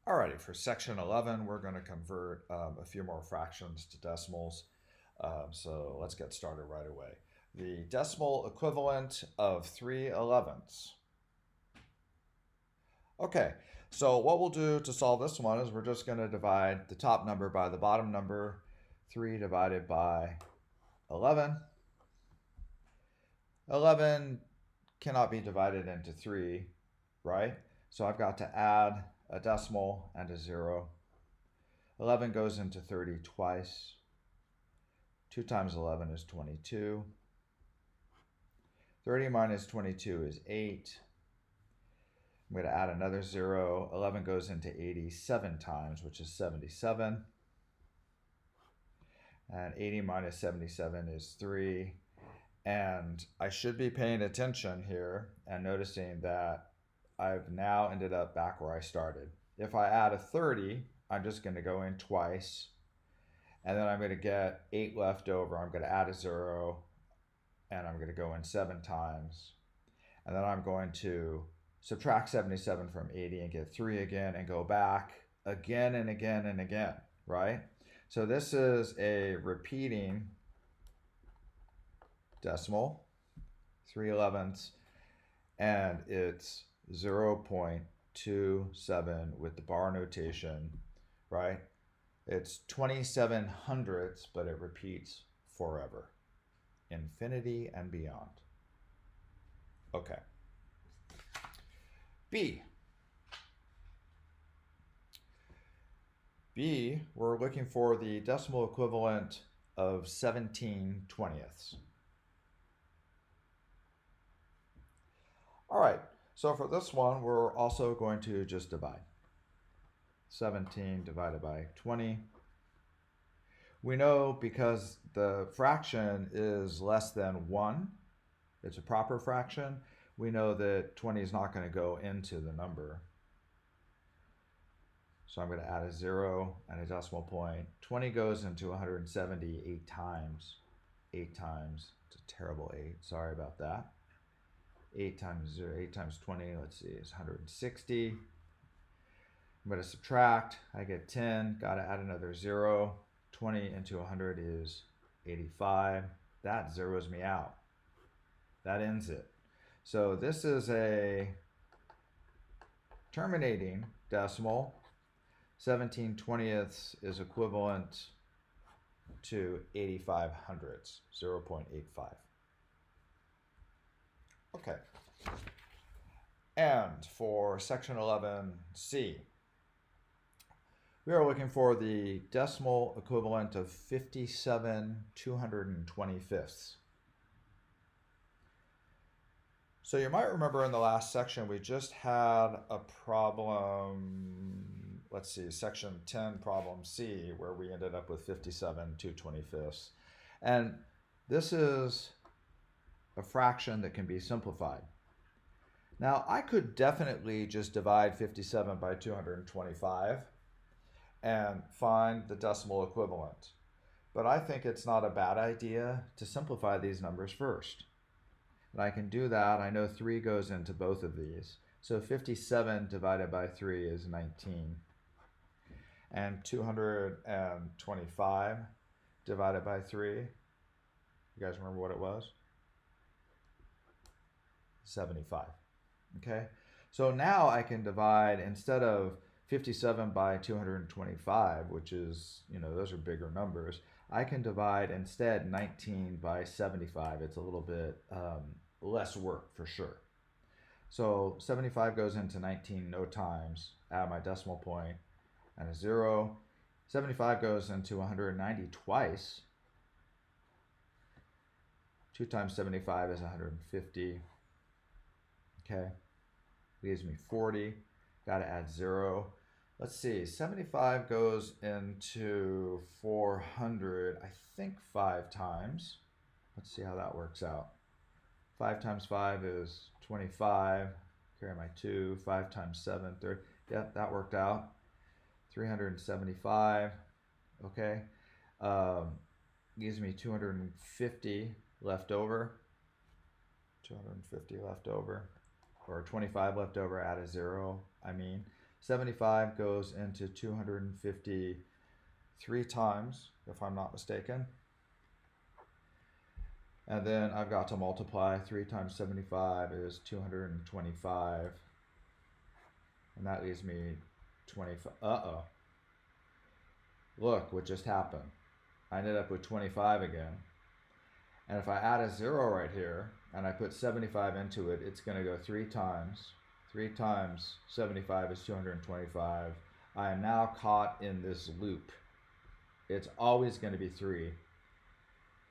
Alrighty, for section 11, we're going to convert a few more fractions to decimals. So let's get started right away. The decimal equivalent of 3/11ths. Okay, so what we'll do to solve this one is we're just going to divide the top number by the bottom number. 3 divided by 11. 11 cannot be divided into 3, right? So I've got to add a decimal and a 0. 11 goes into 30 twice. 2 times 11 is 22. 30 minus 22 is 8. I'm going to add another 0. 11 goes into 87 times, which is 77. And 80 minus 77 is 3. And I should be paying attention here and noticing that I've now ended up back where I started. If I add a 30, I'm just going to go in twice. And then I'm going to get 8 left over. I'm going to add a 0. And I'm going to go in 7 times. And then I'm going to subtract 77 from 80 and get 3 again and go back again and again and again, right? So this is a repeating decimal, 3/11ths, and it's 0.27 with the bar notation, right? It's 27 hundredths, but it repeats forever, infinity and beyond. Okay. B. B, we're looking for the decimal equivalent of 17/20ths. All right, so for this one, we're also going to just divide. 17 divided by 20. We know because the fraction is less than 1, it's a proper fraction, we know that 20 is not going to go into the number. So I'm going to add a 0 and a decimal point. 20 goes into 170 8 times. 8 times. It's a terrible 8. Sorry about that. 8 times 0, 8 times 20, let's see, is 160. I'm going to subtract. I get 10. Got to add another 0. 20 into 100 is 85. That zeroes me out. That ends it. So this is a terminating decimal. 17/20ths is equivalent to 85 hundredths, 0.85. Okay. And for section 11C, we are looking for the decimal equivalent of 57/225ths. So you might remember in the last section we just had a problem, let's see, section 10 problem C, where we ended up with 57/225ths. And this is a fraction that can be simplified. Now I could definitely just divide 57 by 225 and find the decimal equivalent. But I think it's not a bad idea to simplify these numbers first. And I can do that. I know 3 goes into both of these. So 57 divided by 3 is 19. And 225 divided by 3, you guys remember what it was? 75. Okay? So now I can divide, instead of 57 by 225, which is, those are bigger numbers, I can divide instead 19 by 75. It's a little bit less work for sure. So 75 goes into 19 no times. Add my decimal point and a 0. 75 goes into 190 twice. 2 times 75 is 150. Okay. Leaves me 40. Got to add 0. Let's see. 75 goes into 400, I think 5 times. Let's see how that works out. 5 times 5 is 25. Carry my 2. 5 times 7, 30. Yep, that worked out. 375. Okay. Gives me 250 left over. 250 left over. Or 25 left over, add a 0. 75 goes into 253 times, if I'm not mistaken. And then I've got to multiply 3 times 75 is 225. And that leaves me 25. Uh-oh. Look what just happened. I ended up with 25 again. And if I add a 0 right here, and I put 75 into it, it's going to go 3 times. 3 times 75 is 225. I am now caught in this loop. It's always going to be 3.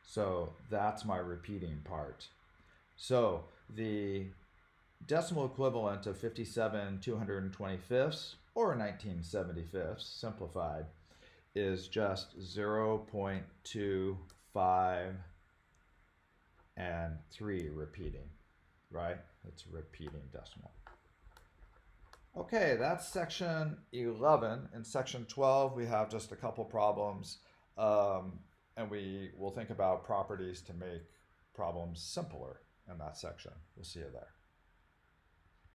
So that's my repeating part. So the decimal equivalent of 57 225ths, or 1975ths, simplified, is just 0.25 and 3 repeating, right? It's repeating decimal. Okay, that's section 11. In section 12, we have just a couple problems, and we will think about properties to make problems simpler in that section. We'll see you there.